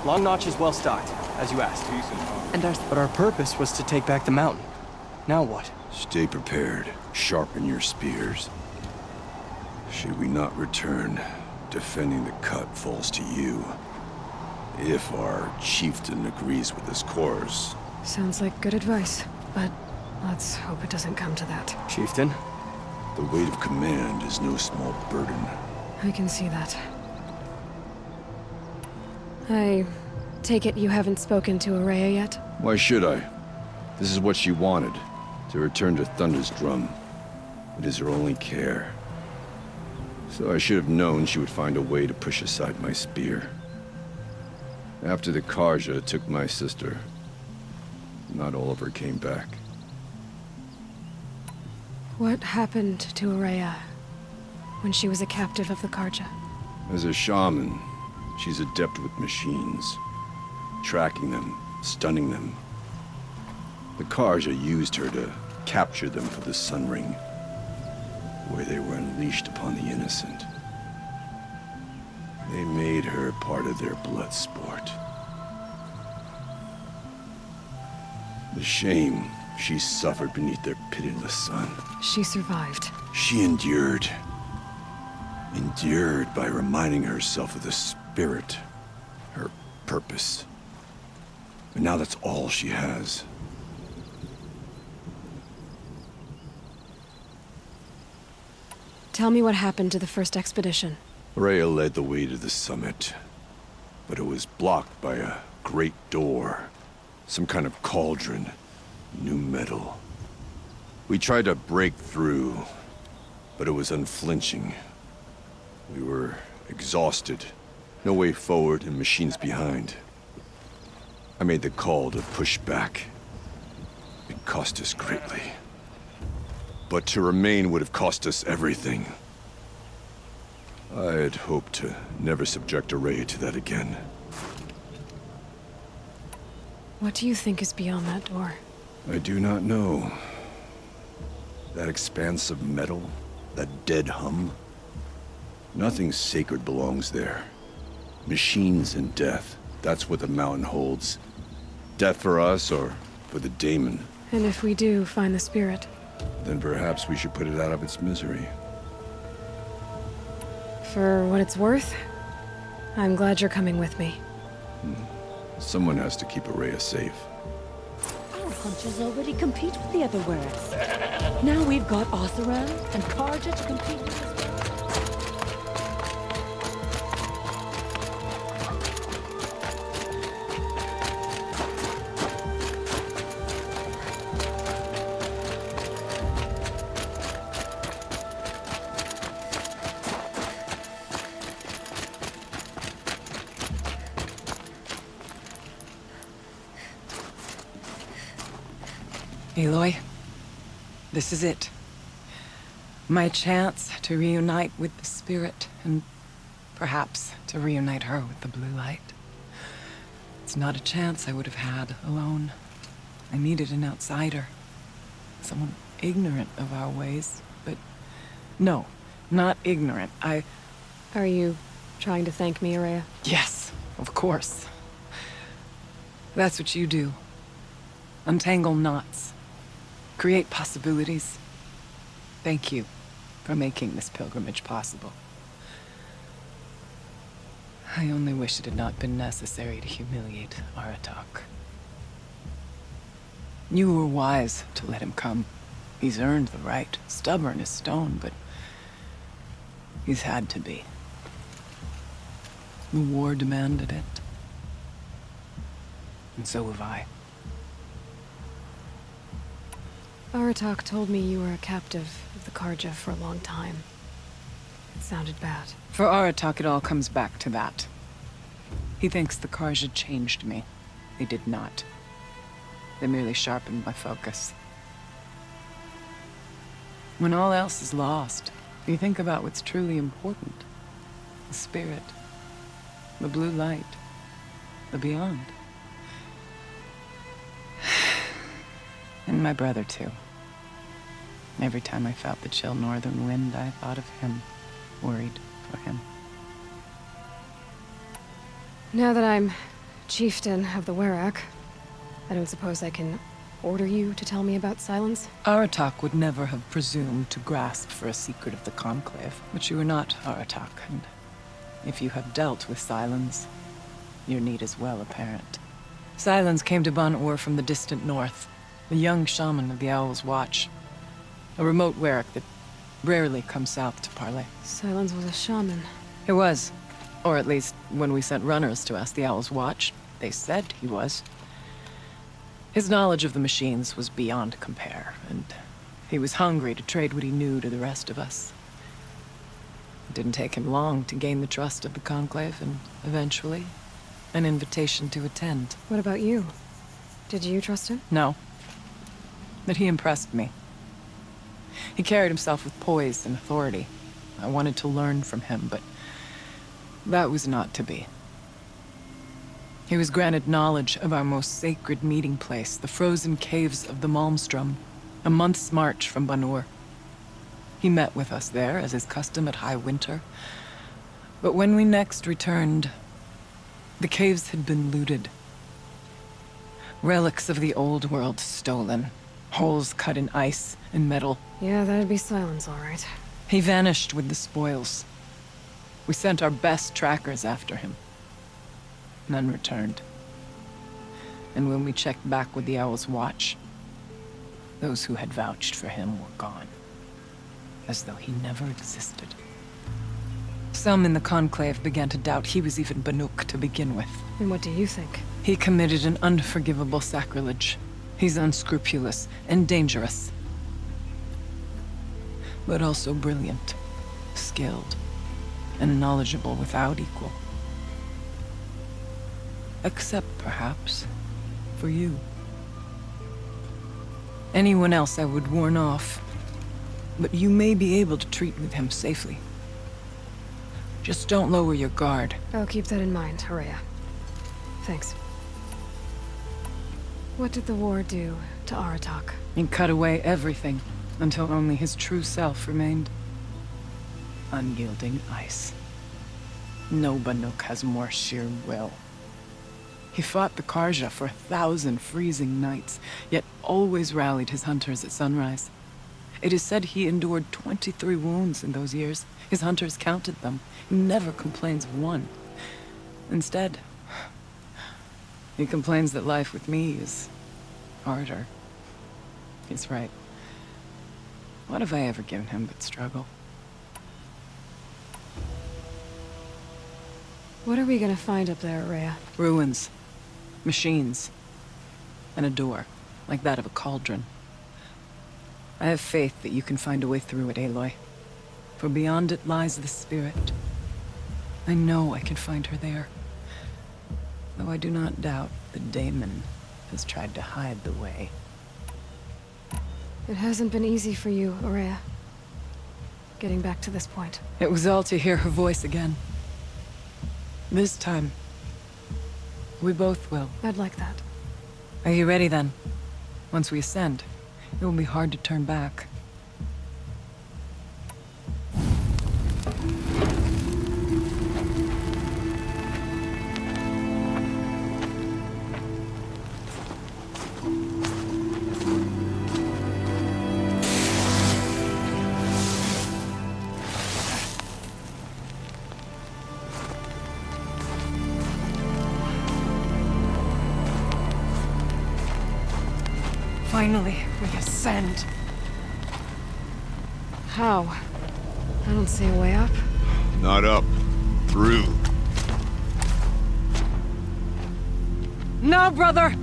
Long Notch is well stocked, as you asked. But our purpose was to take back the mountain. Now what? Stay prepared. Sharpen your spears. Should we not return, defending the cut falls to you. If our chieftain agrees with this course. Sounds like good advice, but let's hope it doesn't come to that. Chieftain? The weight of command is no small burden. I can see that. I take it you haven't spoken to Araya yet? Why should I? This is what she wanted, to return to Thunder's drum. It is her only care. So I should have known she would find a way to push aside my spear. After the Karja took my sister, not all of her came back. What happened to Araya when she was a captive of the Karja? As a shaman, she's adept with machines. Tracking them, stunning them. The Karja used her to capture them for the Sun Ring, where they were unleashed upon the innocent. They made her part of their blood sport. The shame she suffered beneath their pitiless sun. She survived. She endured. Endured by reminding herself of the spirit, her purpose. And now that's all she has. Tell me what happened to the first expedition. Rhea led the way to the summit, but it was blocked by a great door. Some kind of cauldron, new metal. We tried to break through, but it was unflinching. We were exhausted, no way forward and machines behind. I made the call to push back. It cost us greatly. But to remain would have cost us everything. I had hoped to never subject Araya to that again. What do you think is beyond that door? I do not know. That expanse of metal, that dead hum. Nothing sacred belongs there. Machines and death, that's what the mountain holds. Death for us or for the daemon. And if we do find the spirit? Then perhaps we should put it out of its misery. For what it's worth, I'm glad you're coming with me. Someone has to keep Araya safe. Our hunters already compete with the other worlds. Now we've got Oseram and Karja to compete with as well. Aloy, this is it. My chance to reunite with the spirit, and perhaps to reunite her with the blue light. It's not a chance I would have had alone. I needed an outsider. Someone ignorant of our ways, but no, not ignorant. Are you trying to thank me, Araya? Yes, of course. That's what you do. Untangle knots. Create possibilities. Thank you for making this pilgrimage possible. I only wish it had not been necessary to humiliate Aratak. You were wise to let him come. He's earned the right. Stubborn as stone, but he's had to be. The war demanded it. And so have I. Aratak told me you were a captive of the Karja for a long time. It sounded bad. For Aratak, it all comes back to that. He thinks the Karja changed me. They did not. They merely sharpened my focus. When all else is lost, you think about what's truly important. The spirit. The blue light. The beyond. And my brother, too. Every time I felt the chill northern wind, I thought of him, worried for him. Now that I'm chieftain of the Werak. I don't suppose I can order you to tell me about Silence? Aratak would never have presumed to grasp for a secret of the Conclave. But you are not Aratak, and if you have dealt with Silence, your need is well apparent. Silence came to Ban-Ur from the distant north, a young shaman of the Owl's Watch. A remote Werak that rarely comes south to parley. Silence was a shaman. He was. Or at least, when we sent runners to ask the Owl's Watch, they said he was. His knowledge of the machines was beyond compare, and he was hungry to trade what he knew to the rest of us. It didn't take him long to gain the trust of the Conclave, and eventually, an invitation to attend. What about you? Did you trust him? No. But he impressed me. He carried himself with poise and authority. I wanted to learn from him, but that was not to be. He was granted knowledge of our most sacred meeting place, the frozen caves of the Malmstrom, a month's march from Ban-Ur. He met with us there, as is custom at high winter. But when we next returned, the caves had been looted. Relics of the old world stolen. Holes cut in ice and metal. Yeah, that'd be Silence, all right. He vanished with the spoils. We sent our best trackers after him. None returned. And when we checked back with the Owl's Watch, those who had vouched for him were gone. As though he never existed. Some in the Conclave began to doubt he was even Banuk to begin with. And what do you think? He committed an unforgivable sacrilege. He's unscrupulous and dangerous. But also brilliant, skilled, and knowledgeable without equal. Except, perhaps, for you. Anyone else I would warn off, but you may be able to treat with him safely. Just don't lower your guard. I'll keep that in mind, Horea. Thanks. What did the war do to Aratak? He cut away everything, until only his true self remained. Unyielding ice. No Banuk has more sheer will. He fought the Karja for 1,000 freezing nights, yet always rallied his hunters at sunrise. It is said he endured 23 wounds in those years. His hunters counted them. He never complains of one. Instead, he complains that life with me is harder. He's right. What have I ever given him but struggle? What are we gonna find up there, Horea? Ruins. Machines. And a door, like that of a cauldron. I have faith that you can find a way through it, Aloy. For beyond it lies the spirit. I know I can find her there. Though I do not doubt the Daemon has tried to hide the way. It hasn't been easy for you, Horea. Getting back to this point. It was all to hear her voice again. This time, we both will. I'd like that. Are you ready then? Once we ascend, it will be hard to turn back. Finally, we ascend. How? I don't see a way up. Not up. Through. No, brother!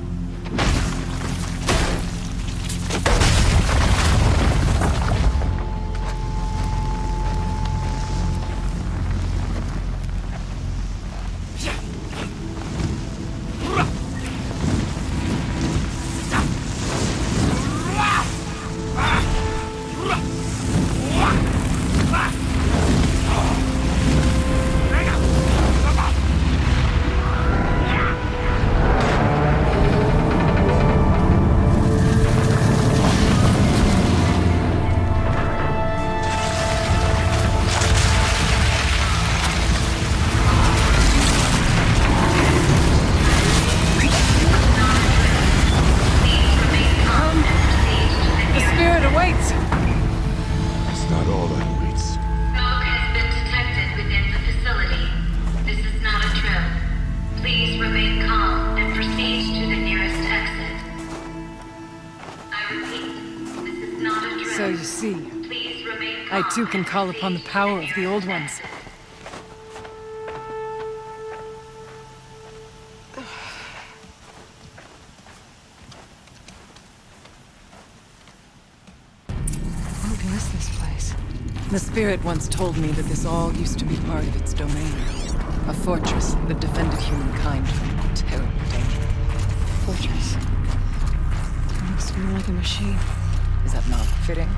I too can call upon the power of the Old Ones. What is this place? The Spirit once told me that this all used to be part of its domain. A fortress that defended humankind from terrible danger. Fortress. It looks more like a machine. Is that not fitting?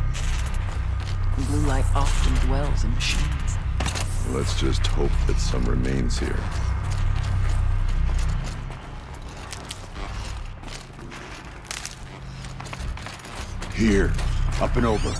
The blue light often dwells in machines. Let's just hope that some remains here. Here, up and over.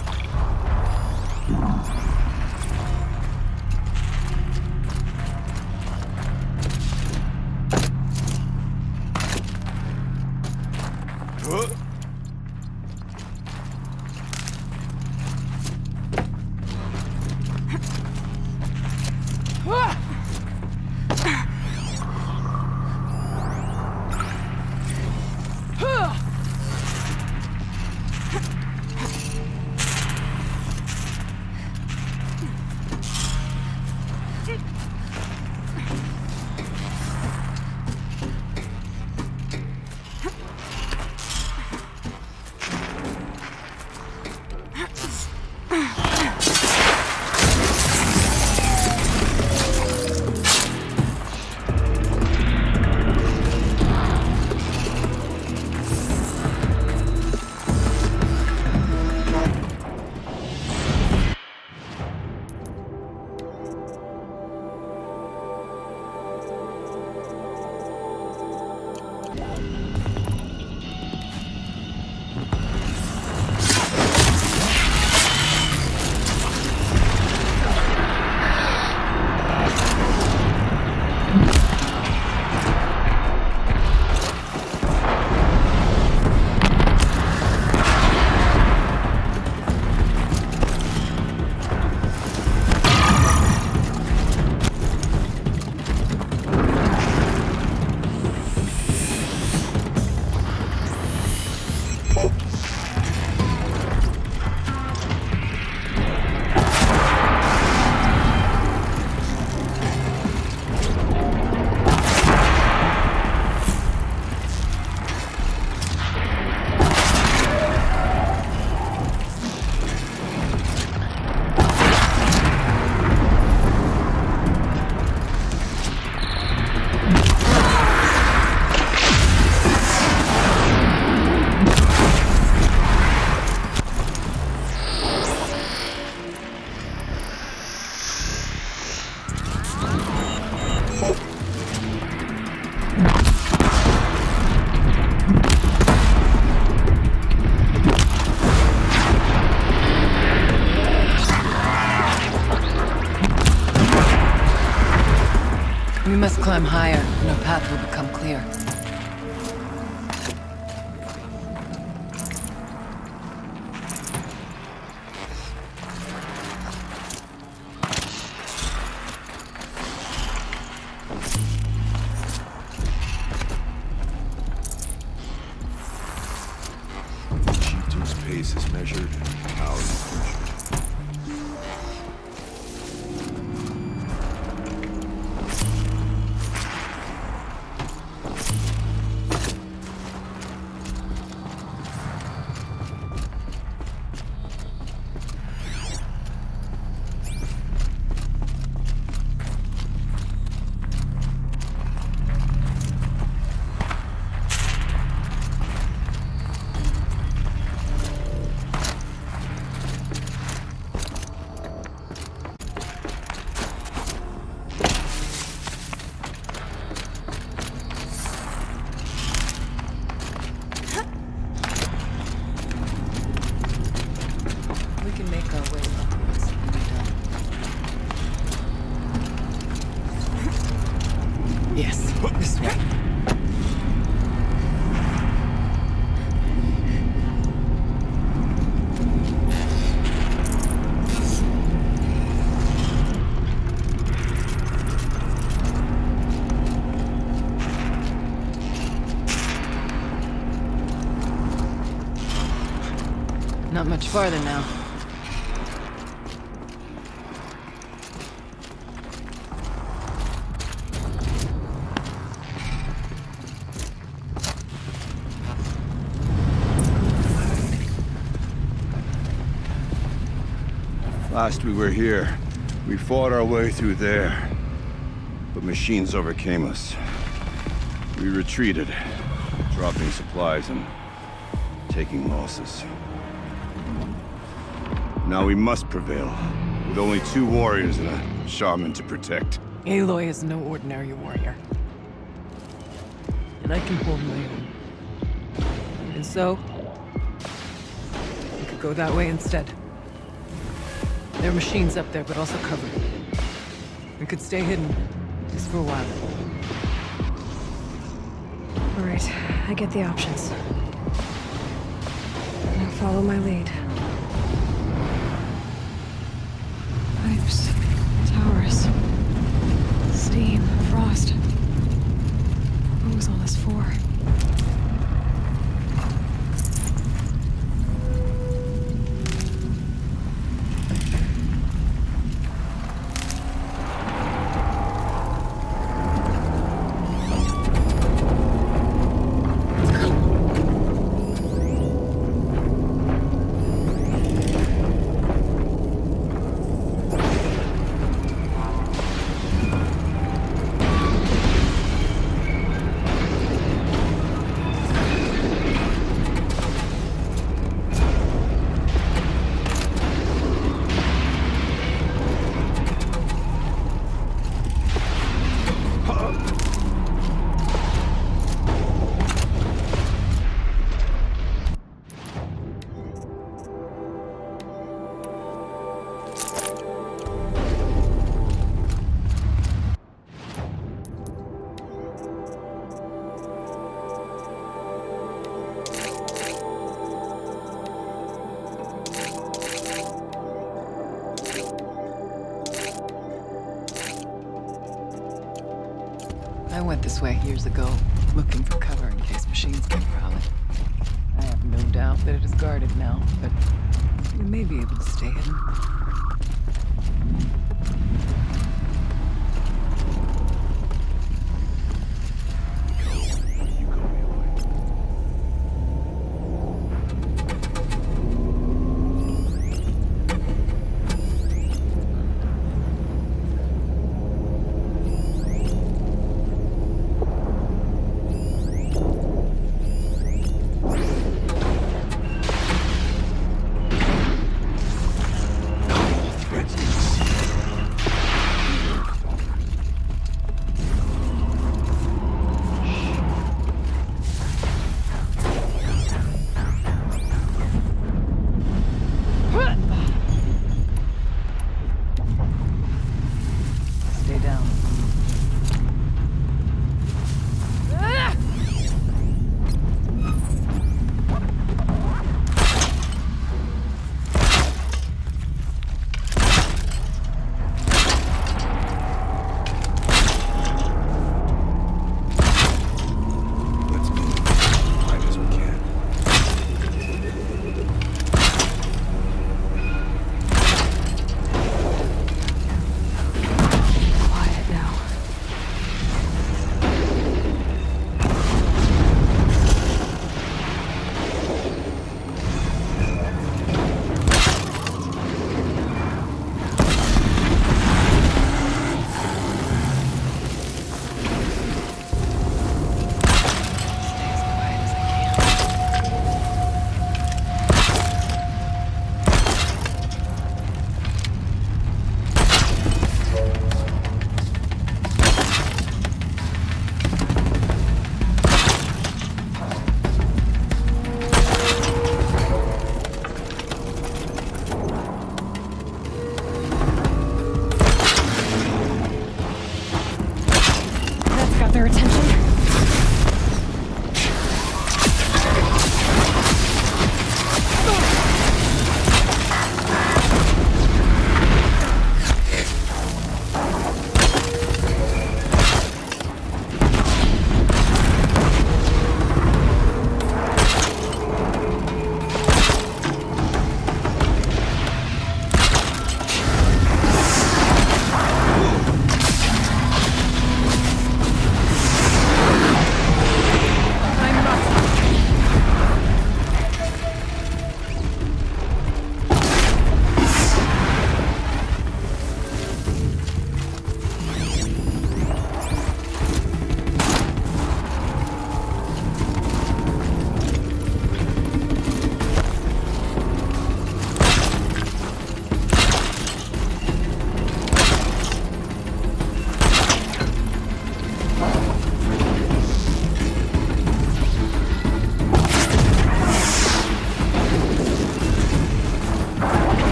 We must climb higher, and our path will become clear. G2's pace is measured, ours is measured. We can make our way upwards when we're done. Yes, this way. Not much farther now. Last we were here, we fought our way through there. But machines overcame us. We retreated, dropping supplies and taking losses. Now we must prevail, with only 2 warriors and a shaman to protect. Aloy is no ordinary warrior. And I can hold my own. And so, we could go that way instead. There are machines up there, but also covered. We could stay hidden, just for a while. All right, I get the options. Now follow my lead. Pipes, towers, steam, frost. What was all this for? I went this way years ago, looking for cover in case machines came prowling. I have no doubt that it is guarded now, but we may be able to stay hidden.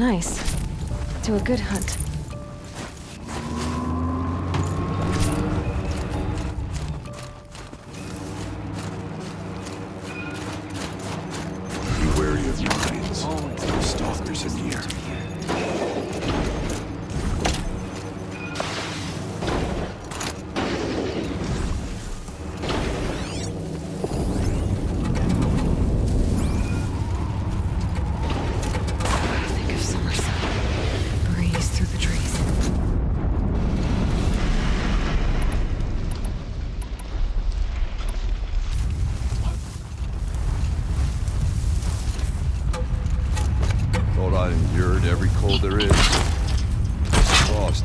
Nice. To a good hunt. Be wary of mines. There's stalkers in here. Think of summer sun. Breeze through the trees. Thought I endured every cold there is. Lost.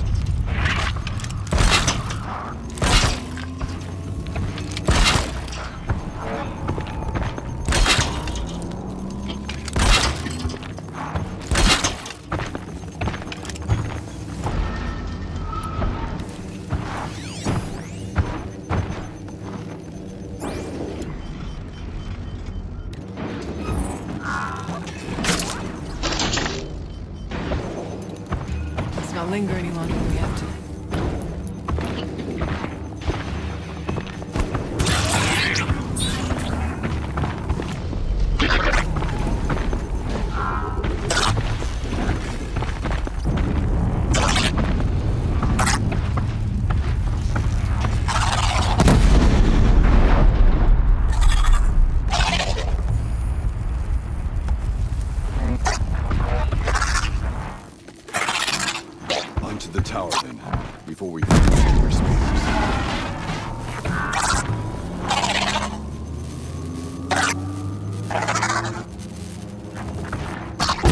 Let's not linger any longer than we have to. Onto the tower then, before we hit the chamber speakers.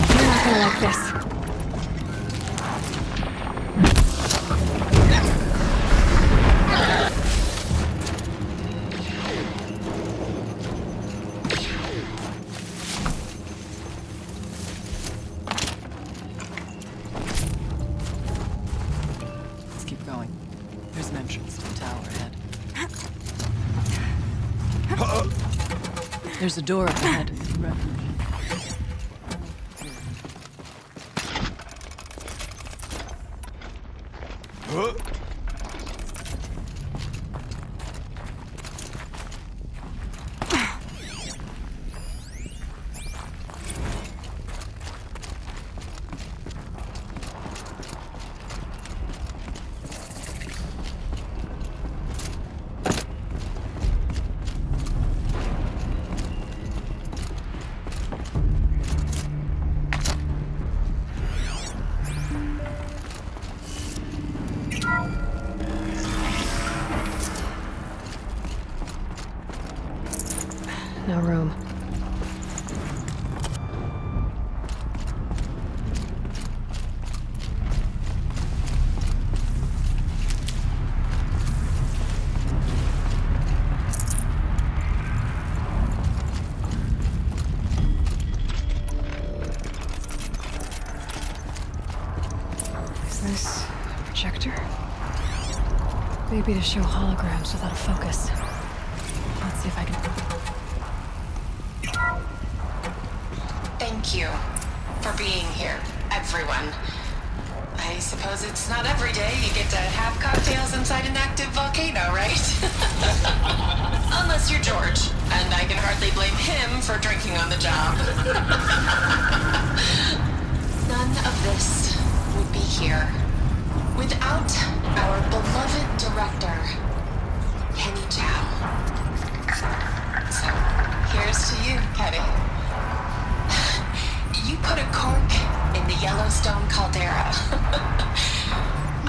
You're not gonna like this. Let's keep going. There's an entrance to the tower ahead. There's a door up ahead. Right. No room. Is this a projector? Maybe to show holograms without a focus. Let's see if I can. Thank you for being here, everyone. I suppose it's not every day you get to have cocktails inside an active volcano, right? Unless you're George, and I can hardly blame him for drinking on the job. None of this would be here without our beloved director, Kenny Chow. So, here's to you, Kenny. You put a cork in the Yellowstone caldera.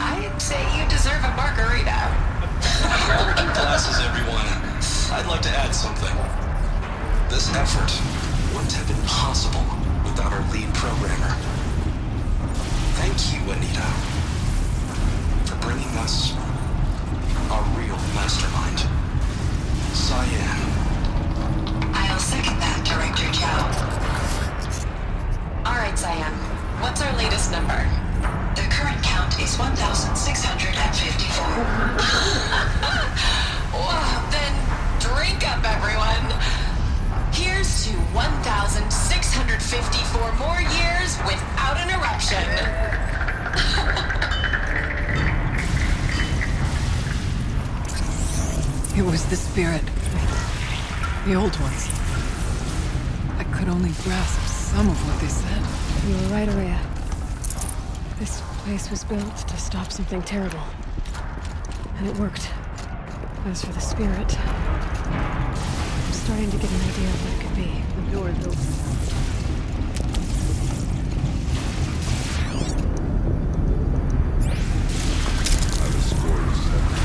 I'd say you deserve a margarita. Drinking glasses, everyone. I'd like to add something. This effort wouldn't have been possible without our lead programmer. Thank you, Anita, for bringing us our real mastermind, Cyan. I'll second that, Director Chow. All right, Cyan. What's our latest number? The current count is 1,654. Well, then drink up, everyone. Here's to 1,654. 654 more years without an eruption. It was the spirit. The old ones. I could only grasp some of what they said. You were right, Araya. This place was built to stop something terrible. And it worked. As for the spirit, I'm starting to get an idea of what it could be. The door is open. I've a score to settle.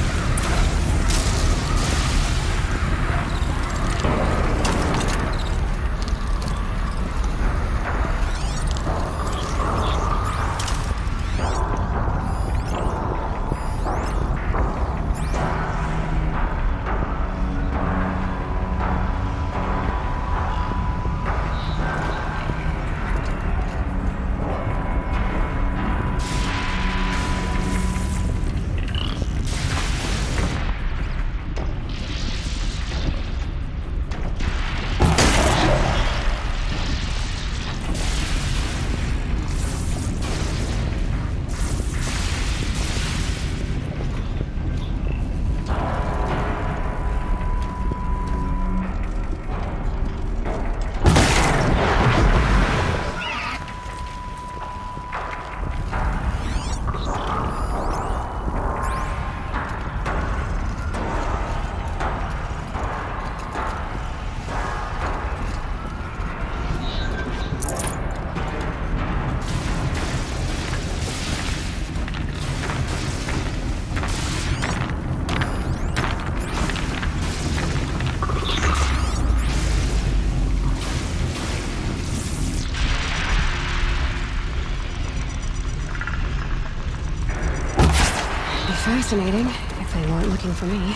Fascinating, if they weren't looking for me.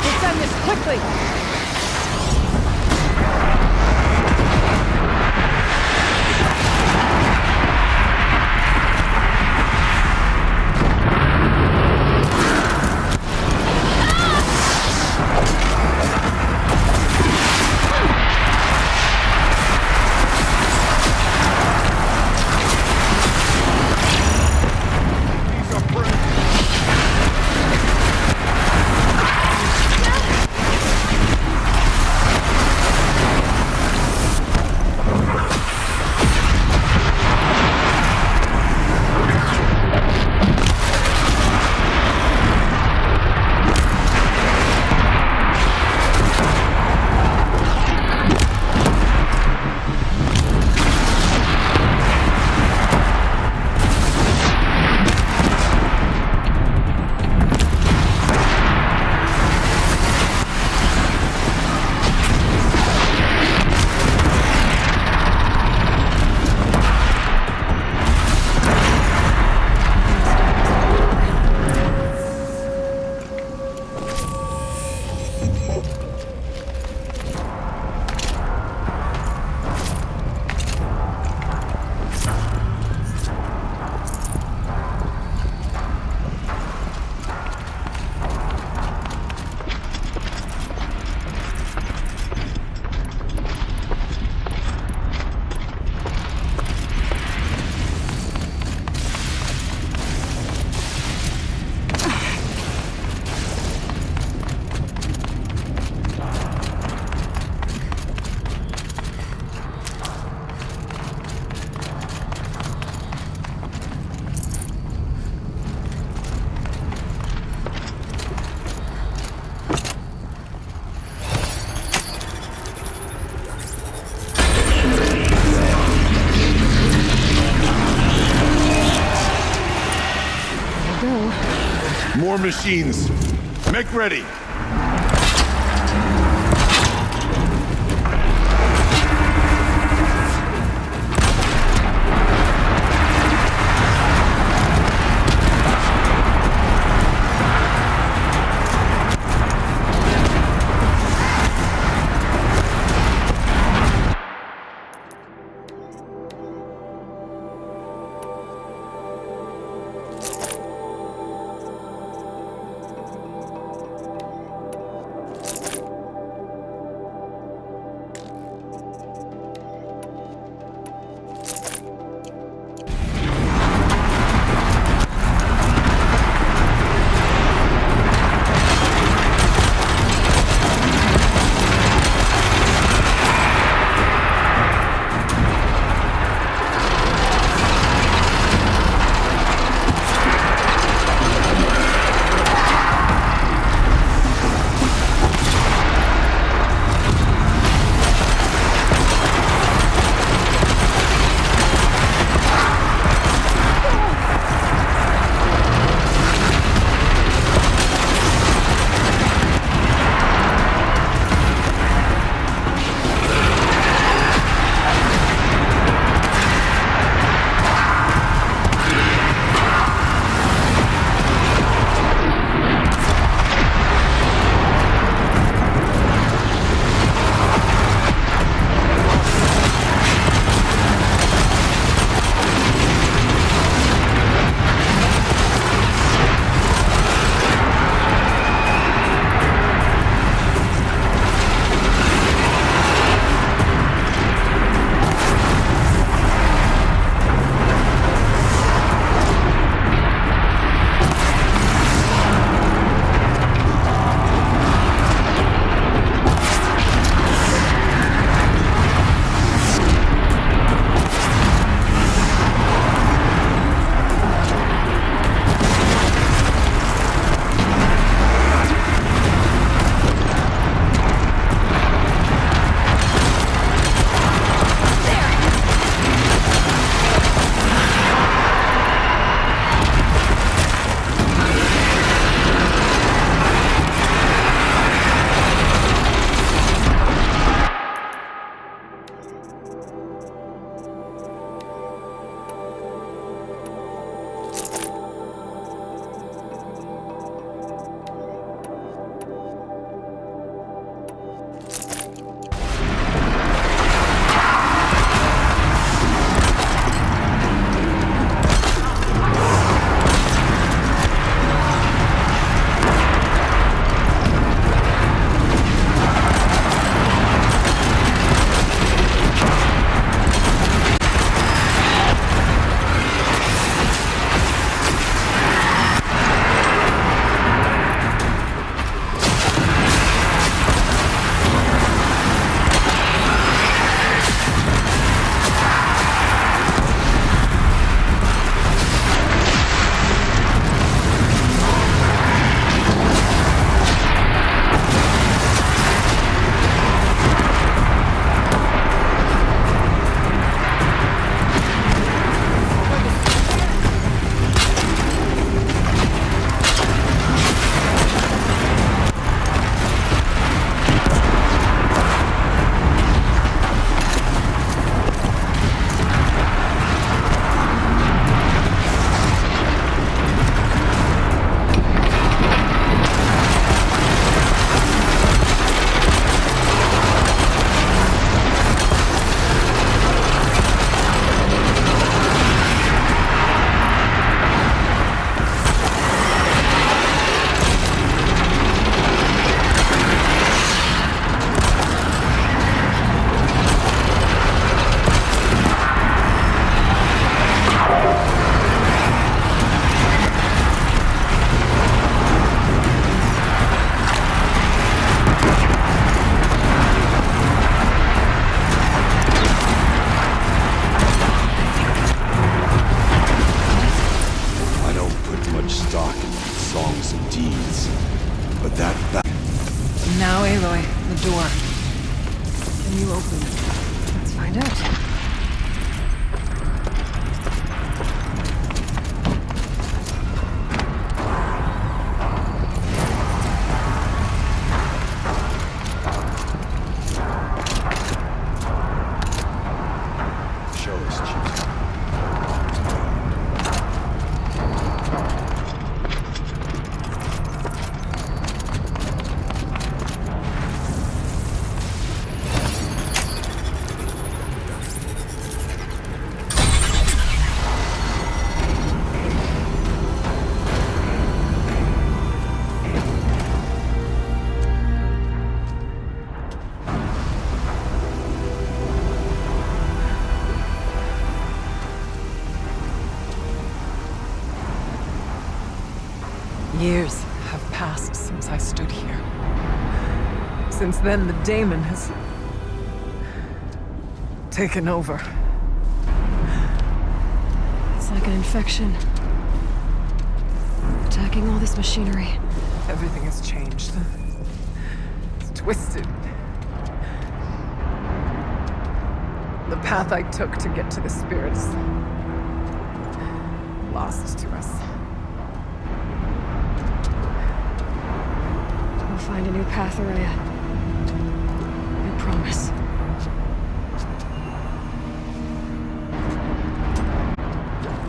Let's end this quickly! More machines. Make ready. deeds. But that Now, Aloy, the door. Can you open it? Let's find out. show us, Chief. Years have passed since I stood here. Since then, the daemon has taken over. It's like an infection. Attacking all this machinery. Everything has changed. It's twisted. The path I took to get to the spirits lost to us. We'll find a new path, Araya. I promise.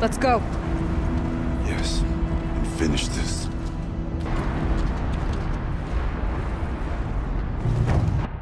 Let's go. Yes, and finish this.